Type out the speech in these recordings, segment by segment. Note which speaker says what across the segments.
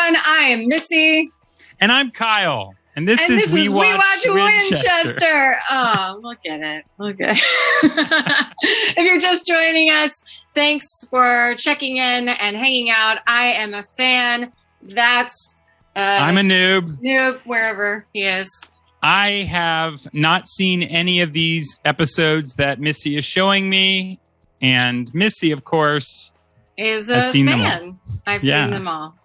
Speaker 1: everyone. I am Missy.
Speaker 2: And I'm Kyle. And this is We Watch Winchester.
Speaker 1: Oh, look at it. Look at it. If you're just joining us, thanks for checking in and hanging out. I am a fan. That's...
Speaker 2: I'm a noob.
Speaker 1: Noob, wherever he is.
Speaker 2: I have not seen any of these episodes that Missy is showing me. And Missy, of course,
Speaker 1: is a fan. I've seen them all.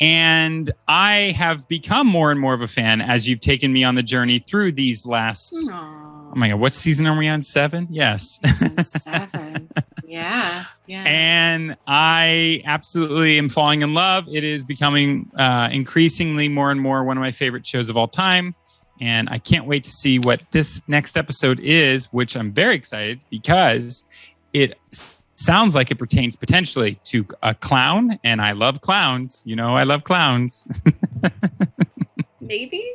Speaker 2: And I have become more and more of a fan as you've taken me on the journey through these last...
Speaker 1: Aww.
Speaker 2: Oh my God, what season are we on? 7? Yes.
Speaker 1: Season 7. Yeah.
Speaker 2: And I absolutely am falling in love. It is becoming increasingly more and more one of my favorite shows of all time. And I can't wait to see what this next episode is, which I'm very excited because it sounds like it pertains potentially to a clown. And I love clowns. You know, I love clowns.
Speaker 1: Maybe.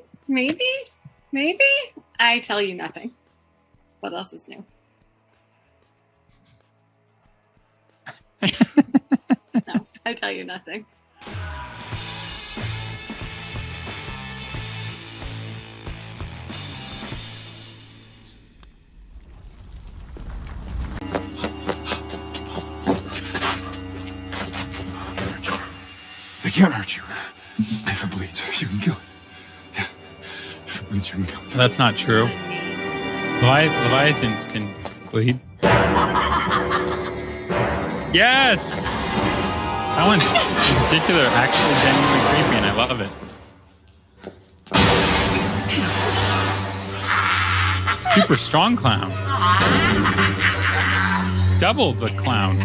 Speaker 1: I tell you nothing. What else is new? No, I tell you nothing.
Speaker 3: They can't hurt you. If it bleeds, you can kill it. Yeah. If it bleeds, you can kill it.
Speaker 2: That's not true. Leviathans can bleed. Yes! That one's in particular actually genuinely creepy, and I love it. Super strong clown. Double the clown.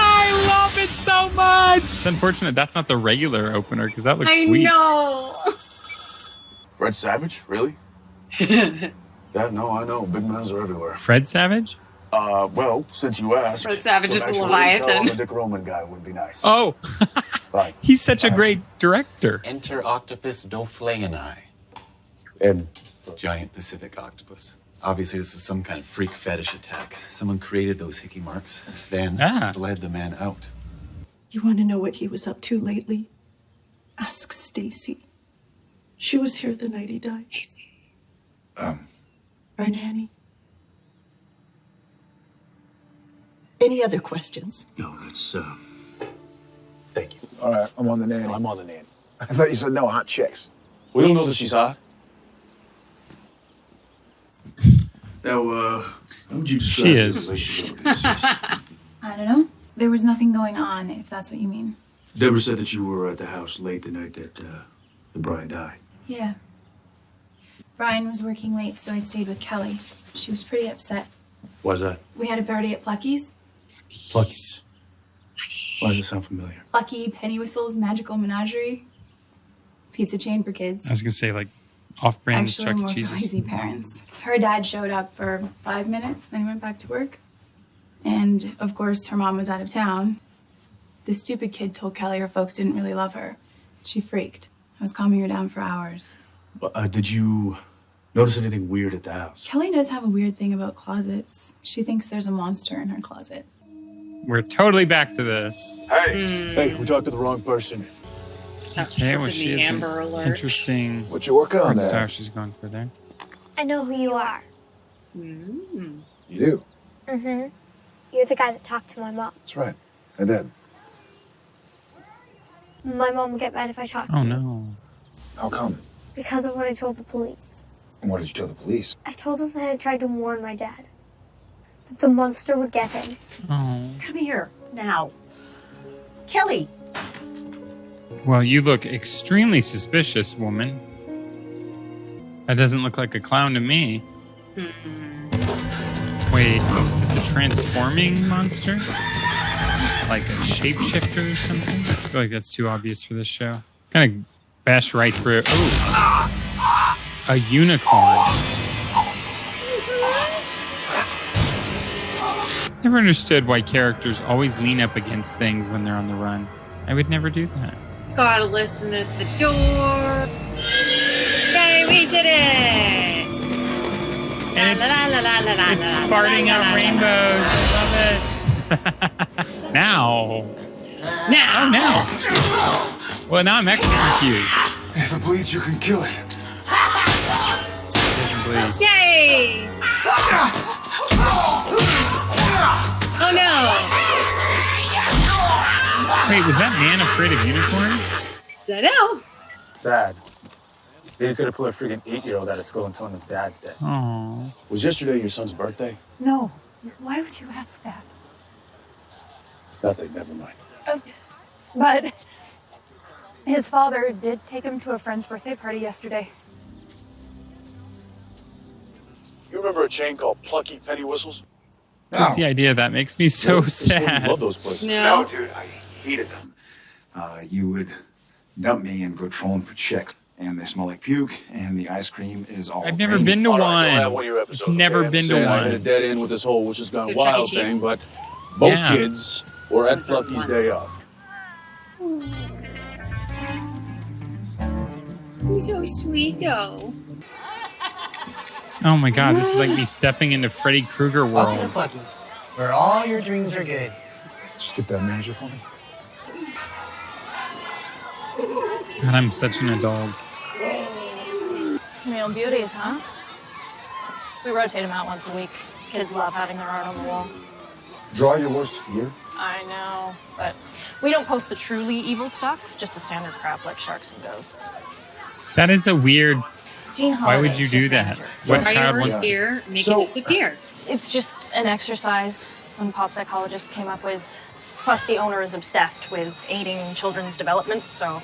Speaker 2: I love it so much! It's unfortunate that's not the regular opener, because that looks sweet.
Speaker 1: I know!
Speaker 3: Fred Savage? Really? Yeah, no, I know. Big mouths are everywhere.
Speaker 2: Fred Savage?
Speaker 3: Well, since you asked...
Speaker 1: Fred Savage is a Leviathan.
Speaker 3: The Dick Roman guy would be nice.
Speaker 2: Oh!
Speaker 3: Right.
Speaker 2: He's such a great director.
Speaker 4: Enter Octopus Dofleini.
Speaker 3: And...
Speaker 4: Giant Pacific octopus. Obviously, this was some kind of freak fetish attack. Someone created those hickey marks, then bled the man out.
Speaker 5: You want to know what he was up to lately? Ask Stacy. She was here the night he died.
Speaker 1: Stacy.
Speaker 5: Our nanny. Any other questions?
Speaker 3: No, that's, Thank you. All right, I'm on the nanny. I'm on the nanny. I thought you said no hot chicks.
Speaker 4: We don't know that she's hot.
Speaker 3: Now, how would you describe
Speaker 2: She
Speaker 3: your
Speaker 2: is.
Speaker 3: relationship with this?
Speaker 6: I don't know. There was nothing going on, if that's what you mean.
Speaker 3: Deborah said that you were at the house late the night that Brian died.
Speaker 6: Yeah. Brian was working late, so I stayed with Kelly. She was pretty upset.
Speaker 3: Why's that?
Speaker 6: We had a party at Plucky's.
Speaker 3: Plucky. Why does it sound familiar?
Speaker 6: Plucky Pennywhistles Magical Menagerie. Pizza chain for kids.
Speaker 2: I was going to say, like, off-brand
Speaker 6: Actually,
Speaker 2: Chuck E.
Speaker 6: more for
Speaker 2: Cheese's.
Speaker 6: lazy parents. Her dad showed up for 5 minutes, then he went back to work. And, of course, her mom was out of town. The stupid kid told Kelly her folks didn't really love her. She freaked. I was calming her down for hours.
Speaker 3: Did you notice anything weird at the house?
Speaker 6: Kelly does have a weird thing about closets. She thinks there's a monster in her closet.
Speaker 2: We're totally back to this.
Speaker 3: Hey, we talked to the wrong person.
Speaker 2: Okay, well, she is an interesting
Speaker 3: What you working on
Speaker 2: star
Speaker 3: there?
Speaker 2: she's going for there.
Speaker 7: I know who you are.
Speaker 3: You do?
Speaker 7: Mm-hmm. You're the guy that talked to my mom.
Speaker 3: That's right. I did.
Speaker 7: My mom would get mad if I talked
Speaker 2: Oh,
Speaker 7: to you.
Speaker 2: no.
Speaker 3: How come?
Speaker 7: Because of what I told the police.
Speaker 3: And what did you tell the police?
Speaker 7: I told them that I tried to warn my dad. That the monster would get him.
Speaker 2: Oh.
Speaker 5: Come here, now. Kelly.
Speaker 2: Well, you look extremely suspicious, woman. That doesn't look like a clown to me. Wait, is this a transforming monster? Like a shapeshifter or something? I feel like that's too obvious for this show. It's kind of bash right through. Oh, a unicorn. Never understood why characters always lean up against things when they're on the run. I would never do that.
Speaker 1: Gotta listen at the door. Yay, we did it!
Speaker 2: And it's farting out rainbows. I love it. Now
Speaker 1: Now.
Speaker 2: Oh, no. Well, now I'm extra confused.
Speaker 3: If it bleeds, you can kill it.
Speaker 1: Yay! Oh no!
Speaker 2: Wait, was that man afraid of unicorns?
Speaker 1: I know.
Speaker 8: Sad. He's gonna pull a freaking 8-year-old out of school and tell him his dad's dead.
Speaker 2: Oh.
Speaker 9: Was yesterday your son's birthday?
Speaker 5: No. Why would you ask that?
Speaker 9: Nothing, never mind.
Speaker 10: But his father did take him to a friend's birthday party yesterday.
Speaker 9: You remember a chain called Plucky Pennywhistles?
Speaker 2: Just the idea of that makes me so
Speaker 9: This woman
Speaker 2: sad.
Speaker 9: loved those places.
Speaker 1: No.
Speaker 3: No, dude, I hated them. You would dump me and go trolling for chicks. And they smell like puke, and the ice cream is all
Speaker 2: I've never
Speaker 3: grainy.
Speaker 2: been to
Speaker 9: All right, you'll have
Speaker 2: one.
Speaker 9: one of your episodes,
Speaker 2: Never
Speaker 9: okay? I'm
Speaker 2: been to
Speaker 9: saying I hit a
Speaker 2: one.
Speaker 9: dead end with this whole which has gone
Speaker 1: Go Chuck E.
Speaker 9: wild
Speaker 1: Cheese?
Speaker 9: thing, but both
Speaker 2: Yeah.
Speaker 9: kids were at
Speaker 1: I've been
Speaker 9: Plucky's
Speaker 1: once.
Speaker 9: day off.
Speaker 1: He's so sweet, though.
Speaker 2: Oh my god, this is like me stepping into Freddy Krueger
Speaker 11: Welcome to
Speaker 2: world.
Speaker 11: Plucky's, where all your dreams are good.
Speaker 3: Just get that manager for me.
Speaker 2: God, I'm such an adult.
Speaker 10: Real beauties, huh? We rotate them out once a week. Kids love having their art on the wall.
Speaker 3: Draw your worst fear.
Speaker 10: I know, but we don't post the truly evil stuff, just the standard crap like sharks and ghosts.
Speaker 2: That is a weird.
Speaker 10: Gene
Speaker 2: Why would
Speaker 10: Holiday,
Speaker 2: you do
Speaker 10: shift
Speaker 2: that?
Speaker 10: manager.
Speaker 2: What
Speaker 1: Try your
Speaker 2: child
Speaker 1: worst
Speaker 2: wants?
Speaker 1: fear, make
Speaker 3: So-
Speaker 1: it disappear.
Speaker 10: It's just an exercise some pop psychologist came up with. Plus, the owner is obsessed with aiding children's development, so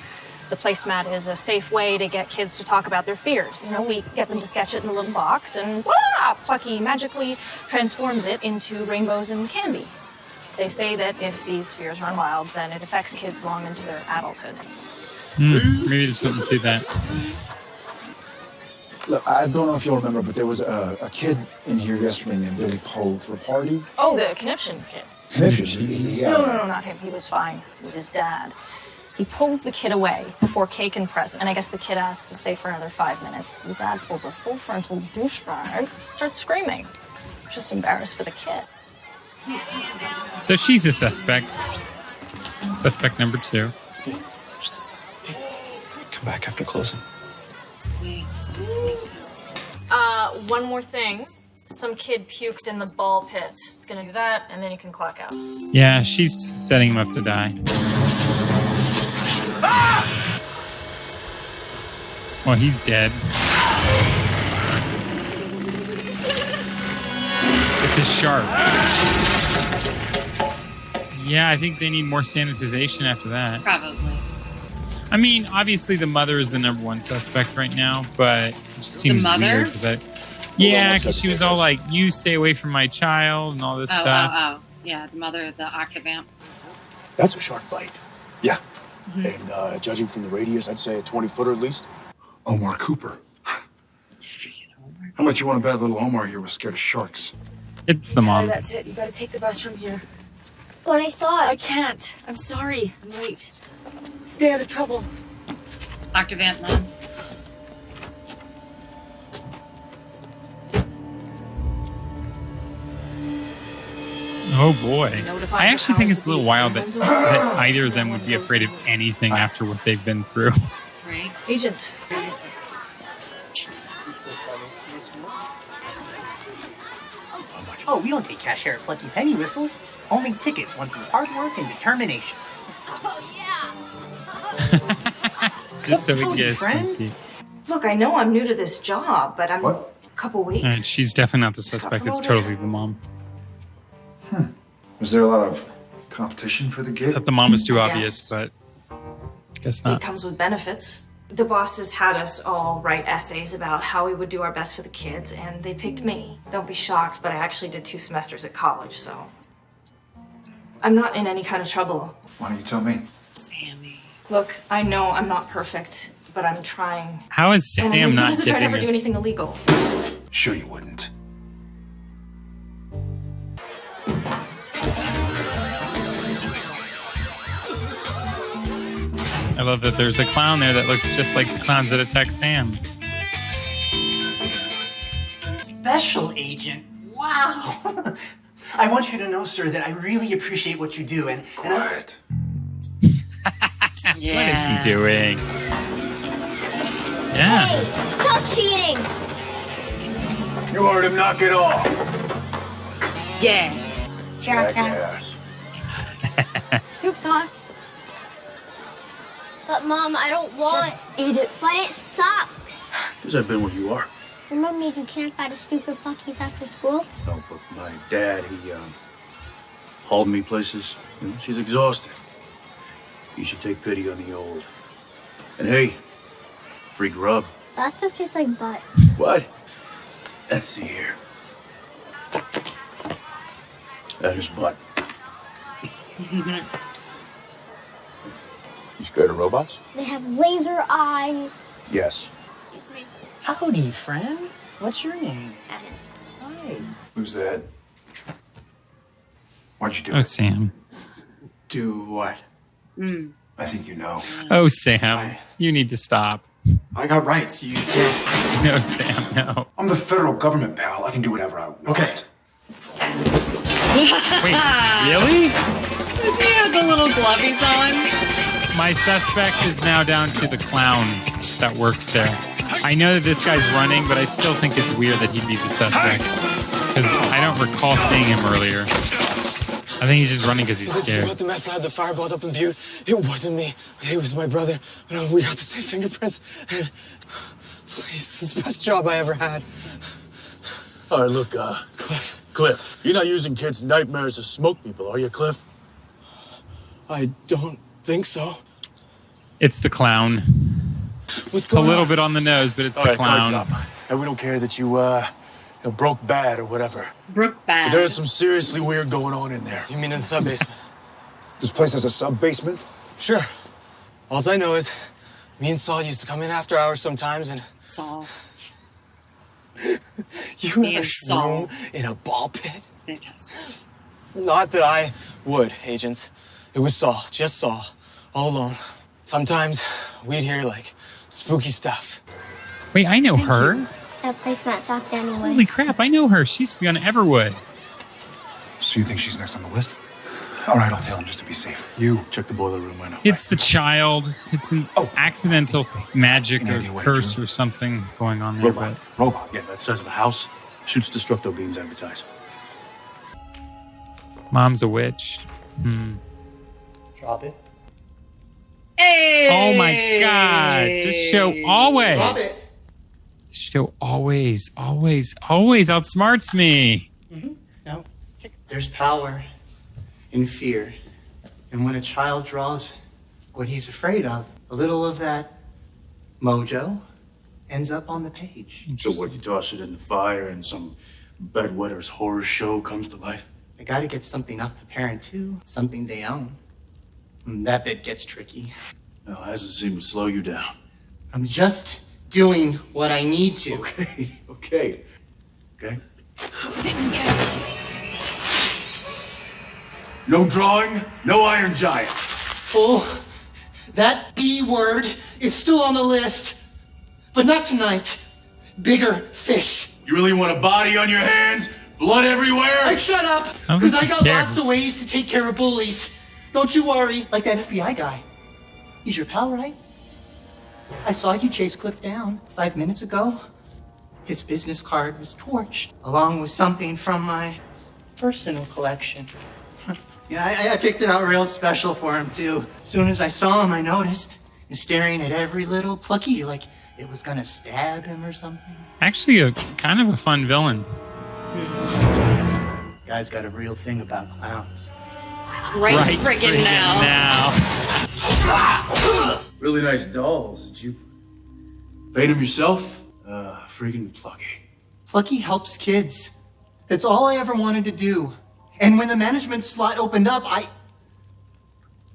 Speaker 10: the placemat is a safe way to get kids to talk about their fears. You know, we get them to sketch it in a little box, and voila! Plucky magically transforms it into rainbows and candy. They say that if these fears run wild, then it affects kids long into their adulthood.
Speaker 2: Maybe there's something to that.
Speaker 3: Look, I don't know if you'll remember, but there was a kid in here yesterday named Billy Poe for a party.
Speaker 10: Oh, the conniption kid.
Speaker 3: Yeah.
Speaker 10: No, not him. He was fine. It was his dad. He pulls the kid away before cake and present, and I guess the kid asks to stay for another 5 minutes. The dad pulls a full frontal douchebag, starts screaming. Just embarrassed for the kid.
Speaker 2: So she's a suspect. Suspect number 2.
Speaker 11: Come back after closing.
Speaker 10: One more thing. Some kid puked in the ball pit. It's gonna do that, and then you can clock out.
Speaker 2: Yeah, she's setting him up to die. Well, he's dead. It's a shark. Yeah, I think they need more sanitization after that.
Speaker 1: Probably.
Speaker 2: I mean, obviously the mother is the number 1 suspect right now, but it just seems
Speaker 1: mother?
Speaker 2: weird because because she was all like, "You stay away from my child" and all this stuff.
Speaker 1: Oh. Yeah, the mother of the octavamp.
Speaker 9: That's a shark bite.
Speaker 3: Yeah.
Speaker 9: And judging from the radius, I'd say a 20-footer at least.
Speaker 3: Omar Cooper. How much you want to bet little Omar here was scared of sharks?
Speaker 2: It's the mom.
Speaker 12: That's it. You gotta take the bus from here.
Speaker 7: But I thought...
Speaker 12: I can't. I'm sorry. I'm late. Stay out of trouble.
Speaker 1: Octavamp mom.
Speaker 2: Oh boy.
Speaker 12: Notify
Speaker 2: I
Speaker 12: the
Speaker 2: actually think
Speaker 12: powers
Speaker 2: it's a
Speaker 12: that
Speaker 2: little
Speaker 12: be.
Speaker 2: wild that either of them would be afraid of anything after what they've been through.
Speaker 1: Right?
Speaker 10: Agent.
Speaker 11: Oh, we don't take cash here at Plucky Pennywhistles. Only tickets, one through hard work and determination.
Speaker 2: Just so we
Speaker 11: Oh,
Speaker 2: can get a
Speaker 11: friend?
Speaker 2: sneak peek.
Speaker 12: Look, I know I'm new to this job, but I'm
Speaker 3: What?
Speaker 12: a couple weeks.
Speaker 2: All right, she's definitely not the suspect. It's
Speaker 12: promoted.
Speaker 2: totally the mom.
Speaker 3: Was there a lot of competition for the gig?
Speaker 2: Thought the mom was too
Speaker 12: I
Speaker 2: obvious,
Speaker 12: guess.
Speaker 2: but guess
Speaker 12: It
Speaker 2: not.
Speaker 12: comes with benefits. The bosses had us all write essays about how we would do our best for the kids, and they picked me. Don't be shocked, but I actually did 2 semesters at college, so I'm not in any kind of trouble.
Speaker 3: Why don't you tell me?
Speaker 1: Sammy.
Speaker 12: Look, I know I'm not perfect, but I'm trying.
Speaker 2: How is
Speaker 12: And
Speaker 2: Sam
Speaker 12: I'm
Speaker 2: not
Speaker 12: as if I'd
Speaker 2: getting
Speaker 12: ever do
Speaker 2: this?
Speaker 12: anything illegal.
Speaker 3: Sure you wouldn't.
Speaker 2: I love that there's a clown there that looks just like the clowns that attack Sam.
Speaker 11: Special agent. Wow. I want you to know, sir, that I really appreciate what you do, and
Speaker 3: Quiet.
Speaker 1: Yeah.
Speaker 2: What is he doing? Yeah.
Speaker 7: Hey, stop cheating!
Speaker 9: You heard him. Knock it off.
Speaker 1: Yeah.
Speaker 7: Jackass.
Speaker 6: Soup's hot.
Speaker 7: But Mom, I don't want.
Speaker 6: Just eat it.
Speaker 7: But it sucks.
Speaker 9: Because I've been where you are.
Speaker 7: Your mom made you camp at a stupid Plucky's after school.
Speaker 9: No, but my dad, he hauled me places. You know, she's exhausted. You should take pity on the old. And hey, freak rub.
Speaker 7: That stuff tastes like butt.
Speaker 9: What? Let's see here. That is butt. You scared of robots?
Speaker 7: They have laser eyes.
Speaker 9: Yes.
Speaker 7: Excuse me.
Speaker 11: Howdy, friend. What's your name?
Speaker 7: Evan.
Speaker 11: Hi.
Speaker 3: Who's that? Why'd you do
Speaker 2: Oh,
Speaker 3: it?
Speaker 2: Sam.
Speaker 9: Do what?
Speaker 3: I think you know.
Speaker 2: Oh, Sam. You need to stop.
Speaker 3: I got rights. You can't.
Speaker 2: No, Sam, no.
Speaker 3: I'm the federal government, pal. I can do whatever I want.
Speaker 9: Okay.
Speaker 2: Wait, really?
Speaker 1: Does he have the little glovies on?
Speaker 2: My suspect is now down to the clown that works there. I know that this guy's running, but I still think it's weird that he'd be the suspect. Because I don't recall seeing him earlier. I think he's just running because he's
Speaker 13: This is
Speaker 2: scared.
Speaker 13: about the meth lab, the fireball up in Butte. It wasn't me. It was my brother. No, we got the same fingerprints. And please, this is the best job I ever had.
Speaker 9: All right, look,
Speaker 13: Cliff,
Speaker 9: you're not using kids' nightmares to smoke people, are you, Cliff?
Speaker 13: I don't think so.
Speaker 2: It's the clown.
Speaker 13: What's
Speaker 2: A
Speaker 13: going on?
Speaker 2: little bit on the nose, but it's
Speaker 9: All
Speaker 2: the
Speaker 9: right, cards
Speaker 2: clown.
Speaker 9: up. And we don't care that you broke bad or whatever.
Speaker 1: Brooke
Speaker 9: But
Speaker 1: Bad.
Speaker 9: there's some seriously weird going on in there.
Speaker 13: You mean in the sub-basement?
Speaker 3: This place has a sub-basement?
Speaker 13: Sure. All I know is me and Saul used to come in after hours sometimes and...
Speaker 1: Saul.
Speaker 13: You
Speaker 1: Me
Speaker 13: ever
Speaker 1: and Saul.
Speaker 13: shroom in a ball pit?
Speaker 1: Fantastic.
Speaker 13: Not that I would, agents. It was Saul, just Saul, all alone. Sometimes we'd hear, like, spooky stuff.
Speaker 2: Wait, I know her.
Speaker 7: That placemat sucked anyway.
Speaker 2: Holy crap, I know her. She used to be on Everwood.
Speaker 3: So you think she's next on the list? All right, I'll tell him just to be safe. You
Speaker 9: check the boiler room right now.
Speaker 2: It's the child. It's an accidental magic or curse or something going on there.
Speaker 9: Robot. Robot. Yeah, that size of a house. Shoots destructo beams advertise.
Speaker 2: Mom's a witch.
Speaker 11: Drop it.
Speaker 1: Hey!
Speaker 2: Oh my God. This show always.
Speaker 11: Drop it.
Speaker 2: This show always outsmarts me.
Speaker 11: No. There's power in fear. And when a child draws what he's afraid of, a little of that mojo ends up on the page.
Speaker 9: So what, you toss it in the fire and some bedwetter's horror show comes to life?
Speaker 11: They gotta get something off the parent too, something they own. And that bit gets tricky.
Speaker 9: No, it hasn't seemed to slow you down.
Speaker 11: I'm just doing what I need to.
Speaker 9: Okay. No drawing, no Iron Giant.
Speaker 11: Fool, that B word is still on the list, but not tonight. Bigger fish.
Speaker 9: You really want a body on your hands? Blood everywhere?
Speaker 11: Hey, shut up,
Speaker 2: don't
Speaker 11: because
Speaker 2: think
Speaker 11: I
Speaker 2: he
Speaker 11: got
Speaker 2: cares.
Speaker 11: lots of ways to take care of bullies. Don't you worry, like that FBI guy. He's your pal, right? I saw you chase Cliff down 5 minutes ago. His business card was torched, along with something from my personal collection. Yeah, I picked it out real special for him, too. As soon as I saw him, I noticed. He was staring at every little Plucky like it was gonna stab him or something.
Speaker 2: Actually, a kind of a fun villain.
Speaker 11: Guy's got a real thing about clowns.
Speaker 1: Right friggin' now.
Speaker 9: Really nice dolls. Did you paint them yourself? Freaking Plucky.
Speaker 11: Plucky helps kids. That's all I ever wanted to do. And when the management slot opened up,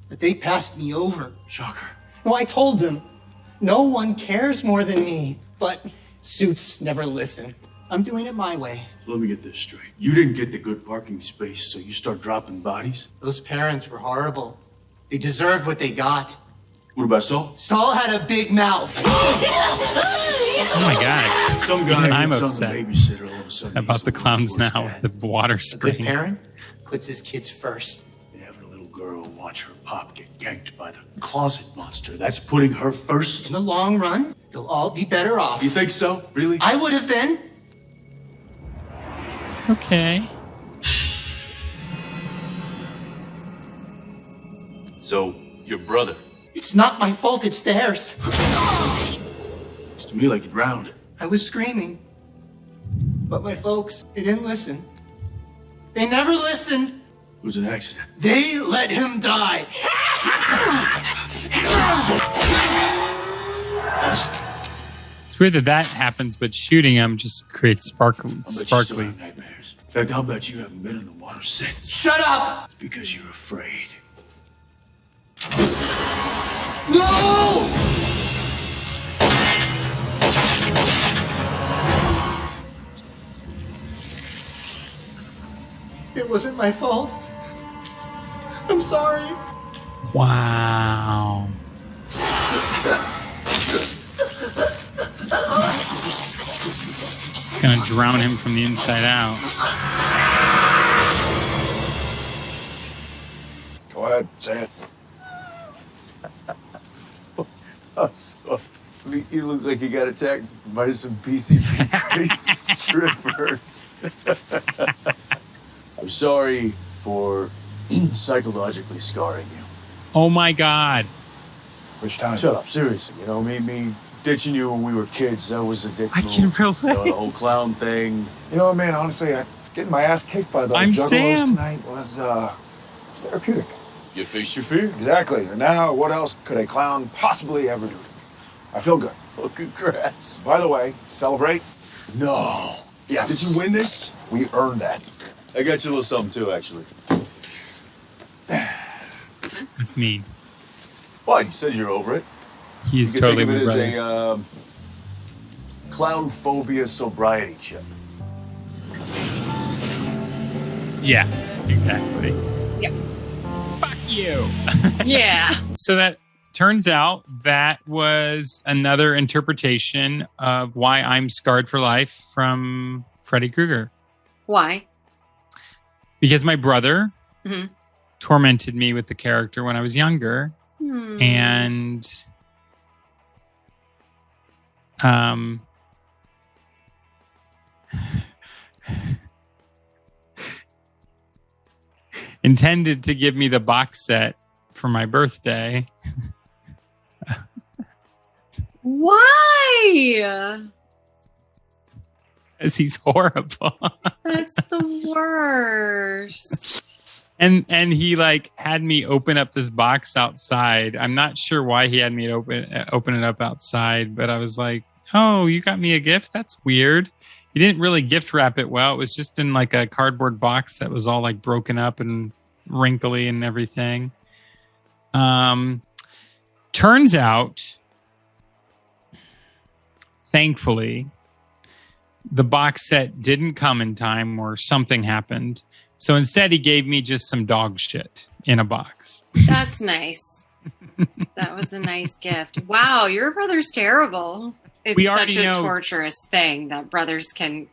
Speaker 11: but they passed me over.
Speaker 9: Shocker.
Speaker 11: Well, I told them, no one cares more than me, but suits never listen. I'm doing it my way.
Speaker 9: Let me get this straight. You didn't get the good parking space, so you start dropping bodies?
Speaker 11: Those parents were horrible. They deserved what they got.
Speaker 9: What about Saul?
Speaker 11: Saul had a big mouth.
Speaker 2: Oh my God.
Speaker 9: Some guy
Speaker 2: Even I'm
Speaker 9: hits on
Speaker 2: upset
Speaker 9: the babysitter all of a sudden.
Speaker 2: about the clowns now. The water
Speaker 11: A good
Speaker 2: spraying.
Speaker 11: parent puts his kids first.
Speaker 9: Having a little girl watch her pop get ganked by the closet monster. That's putting her first.
Speaker 11: In the long run, you'll all be better off.
Speaker 9: You think so? Really?
Speaker 11: I would have been.
Speaker 2: Okay.
Speaker 9: So, your brother?
Speaker 11: It's not my fault, it's theirs.
Speaker 9: Looks to me like you drowned.
Speaker 11: I was screaming. But my folks, they didn't listen. They never listened.
Speaker 9: It was an accident.
Speaker 11: They let him die.
Speaker 2: It's weird that happens, but shooting him just creates sparklies.
Speaker 9: In fact, I'll bet you haven't been in the water since.
Speaker 11: Shut up!
Speaker 9: It's because you're afraid.
Speaker 11: No! It wasn't my fault. I'm sorry.
Speaker 2: Wow. Gonna drown him from the inside out.
Speaker 3: Go ahead, say it.
Speaker 9: I'm sorry. You look like you got attacked by some PCP crazy strippers. I'm sorry for psychologically scarring you.
Speaker 2: Oh my God.
Speaker 3: Which time?
Speaker 9: Shut up, seriously. You know, me ditching you when we were kids, that was a dick
Speaker 2: I
Speaker 9: move.
Speaker 2: can relate.
Speaker 9: You know, the whole clown thing.
Speaker 3: You know what, man? Honestly, getting my ass kicked by those juggalos
Speaker 2: Sam.
Speaker 3: tonight was therapeutic.
Speaker 9: You faced your fear.
Speaker 3: Exactly. And now, what else could a clown possibly ever do to me? I feel good.
Speaker 9: Well, congrats.
Speaker 3: By the way, celebrate.
Speaker 9: No.
Speaker 3: Yes.
Speaker 9: Did you win this?
Speaker 3: We earned that.
Speaker 9: I got you a little something too, actually.
Speaker 2: That's mean.
Speaker 9: What? You said you're over it.
Speaker 2: He is
Speaker 9: You can
Speaker 2: totally
Speaker 9: think of
Speaker 2: my
Speaker 9: it as
Speaker 2: brother.
Speaker 9: a clown phobia sobriety chip.
Speaker 2: Yeah, exactly.
Speaker 1: Yeah.
Speaker 2: Fuck you.
Speaker 1: Yeah.
Speaker 2: So that turns out that was another interpretation of why I'm scarred for life from Freddy Krueger.
Speaker 1: Why?
Speaker 2: Because my brother
Speaker 1: Mhm.
Speaker 2: tormented me with the character when I was younger. And intended to give me the box set for my birthday.
Speaker 1: Why?
Speaker 2: Because he's horrible.
Speaker 1: That's the worst.
Speaker 2: And he like had me open up this box outside. I'm not sure why he had me open it up outside, but I was like, "Oh, you got me a gift? That's weird." He didn't really gift wrap it well. It was just in like a cardboard box that was all like broken up and wrinkly and everything. Turns out, thankfully, the box set didn't come in time or something happened. So instead, he gave me just some dog shit in a box.
Speaker 1: That's nice. That was a nice gift. Wow, your brother's terrible. It's
Speaker 2: We
Speaker 1: such
Speaker 2: already
Speaker 1: a
Speaker 2: know-
Speaker 1: torturous thing that brothers can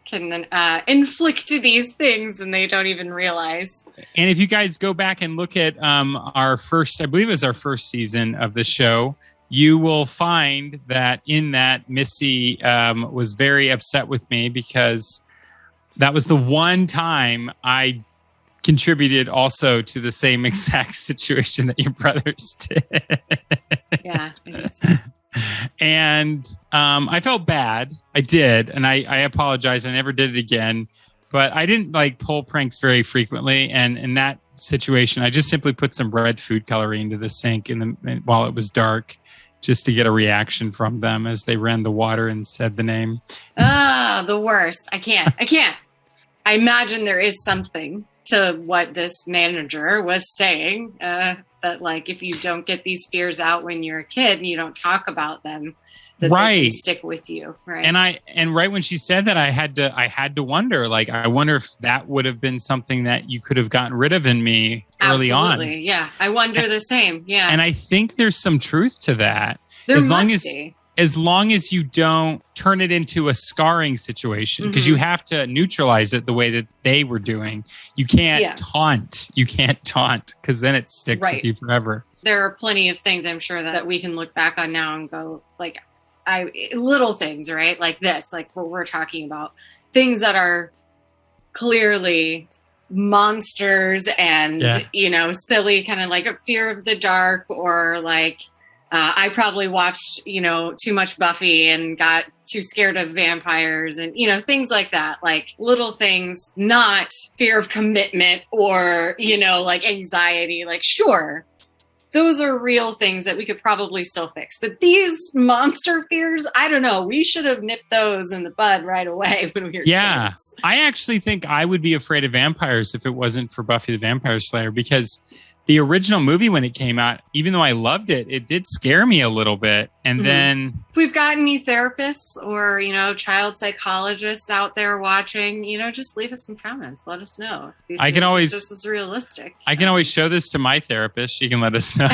Speaker 1: inflict these things and they don't even realize.
Speaker 2: And if you guys go back and look at our first, I believe it was our first season of the show, you will find that in that Missy was very upset with me because that was the one time I contributed also to the same exact situation that your brothers did.
Speaker 1: Yeah, I guess so.
Speaker 2: And I felt bad. I did. And I apologize. I never did it again. But I didn't like pull pranks very frequently. And in that situation, I just simply put some red food coloring into the sink while it was dark, just to get a reaction from them as they ran the water and said the name.
Speaker 1: Ah, the worst. I can't. I imagine there is something to what this manager was saying, that like if you don't get these fears out when you're a kid and you don't talk about them, that they
Speaker 2: Right.
Speaker 1: can stick with you, right?
Speaker 2: And right when she said that, I had to wonder, like, I wonder if that would have been something that you could have gotten rid of in me early on.
Speaker 1: Absolutely, yeah. I wonder the same, yeah.
Speaker 2: And I think there's some truth to that.
Speaker 1: There
Speaker 2: as long
Speaker 1: must
Speaker 2: as
Speaker 1: be.
Speaker 2: as long as you don't turn it into a scarring situation, because you have to neutralize it the way that they were doing. You can't taunt. You can't taunt because then it sticks with you forever.
Speaker 1: There are plenty of things I'm sure that we can look back on now and go like, little things, right? Like this, like what we're talking about, things that are clearly monsters and, you know, silly, kind of like a Fear of the Dark, or like, I probably watched, you know, too much Buffy and got too scared of vampires and, you know, things like that, like little things, not fear of commitment or, you know, like anxiety, like, sure, those are real things that we could probably still fix. But these monster fears, I don't know. We should have nipped those in the bud right away when we were kids.
Speaker 2: I actually think I would be afraid of vampires if it wasn't for Buffy the Vampire Slayer, because the original movie, when it came out, even though I loved it, it did scare me a little bit. And then
Speaker 1: if we've got any therapists or, you know, child psychologists out there watching, you know, just leave us some comments. Let us know if
Speaker 2: I can always,
Speaker 1: this is realistic.
Speaker 2: I can always show this to my therapist. She can let us know.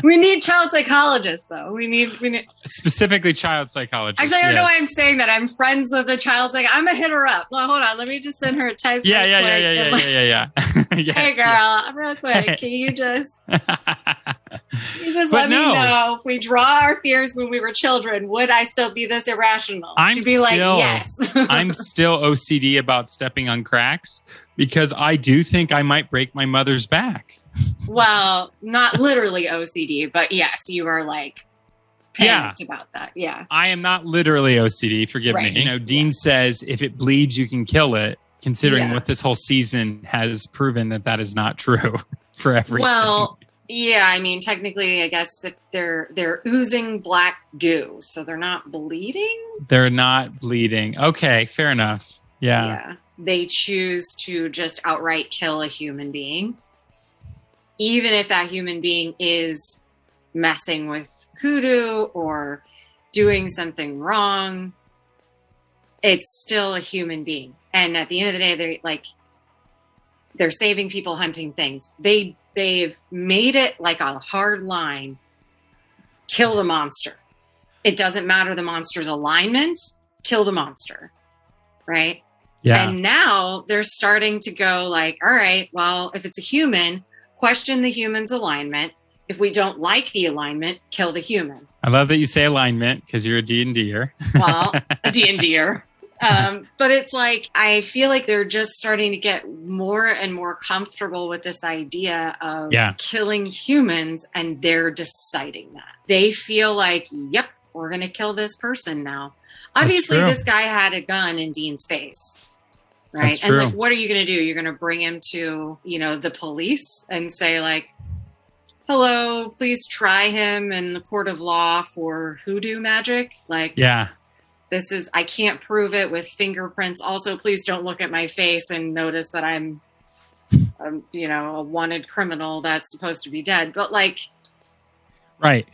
Speaker 1: We need child psychologists, though. We need
Speaker 2: specifically child psychologists.
Speaker 1: Actually, I don't know why I'm saying that. I'm friends with a child I'm gonna hit her up. Well, hold on. Let me just send her a text.
Speaker 2: Yeah.
Speaker 1: Hey, girl, real quick. Can you just let me know if we draw our fears when we were children, would I still be this irrational? She'd be like, yes.
Speaker 2: I'm still OCD about stepping on cracks because I do think I might break my mother's back.
Speaker 1: Well, not literally OCD, but yes, you are like panicked about that. Yeah.
Speaker 2: I am not literally OCD. Forgive me. You know, Dean says if it bleeds, you can kill it. Considering what this whole season has proven that is not true for everything.
Speaker 1: Well, yeah, I mean, technically, I guess if they're oozing black goo, so they're not bleeding.
Speaker 2: They're not bleeding. Okay, fair enough. Yeah.
Speaker 1: They choose to just outright kill a human being, even if that human being is messing with hoodoo or doing something wrong. It's still a human being. And at the end of the day, they're saving people, hunting things. They've made it like a hard line. Kill the monster. It doesn't matter the monster's alignment. Kill the monster. Right? Yeah. And now they're starting to go like, all right, well, if it's a human, question the human's alignment. If we don't like the alignment, kill the human.
Speaker 2: I love that you say alignment because you're a D&D-er.
Speaker 1: Well, a D&D-er. But it's like, I feel like they're just starting to get more and more comfortable with this idea of killing humans, and they're deciding that. They feel like, yep, we're going to kill this person now. Obviously, this guy had a gun in Dean's face, right? And like, what are you going to do? You're going to bring him to, you know, the police and say like, hello, please try him in the court of law for hoodoo magic. Like, this is, I can't prove it with fingerprints. Also, please don't look at my face and notice that I'm, you know, a wanted criminal that's supposed to be dead. But like,
Speaker 2: but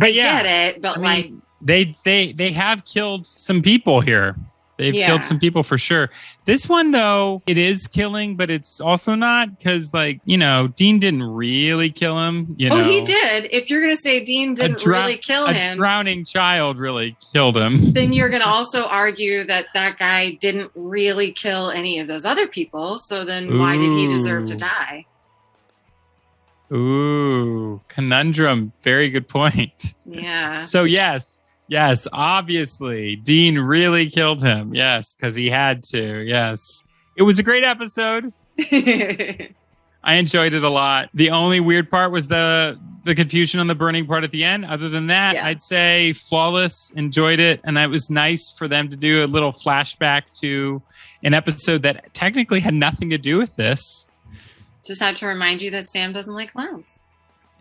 Speaker 1: I get it. But I mean,
Speaker 2: they have killed some people here. They've killed some people for sure. This one, though, it is killing, but it's also not because, like, you know, Dean didn't really kill him. You know?
Speaker 1: He did. If you're going to say Dean didn't really kill him.
Speaker 2: A drowning child really killed him.
Speaker 1: Then you're going to also argue that that guy didn't really kill any of those other people. So then why did he deserve to die?
Speaker 2: Ooh, conundrum. Very good point.
Speaker 1: Yeah.
Speaker 2: So, yes, obviously, Dean really killed him. Yes, because he had to. Yes. It was a great episode. I enjoyed it a lot. The only weird part was the confusion on the burning part at the end. Other than that, I'd say flawless. Enjoyed it. And it was nice for them to do a little flashback to an episode that technically had nothing to do with this.
Speaker 1: Just had to remind you that Sam doesn't like clowns.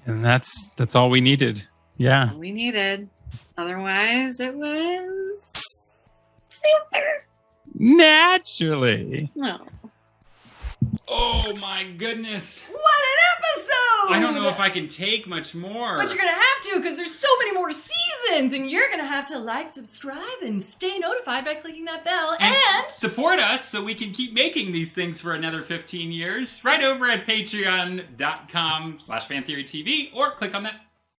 Speaker 2: And that's all we needed. Yeah.
Speaker 1: That's all we needed. Otherwise, it was super.
Speaker 2: Naturally.
Speaker 1: No.
Speaker 2: Oh my goodness.
Speaker 14: What an episode!
Speaker 2: I don't know if I can take much more.
Speaker 14: But you're gonna have to, because there's so many more seasons, and you're gonna have to like, subscribe, and stay notified by clicking that bell, and
Speaker 2: support us so we can keep making these things for another 15 years right over at patreon.com/fantheorytv, or click on that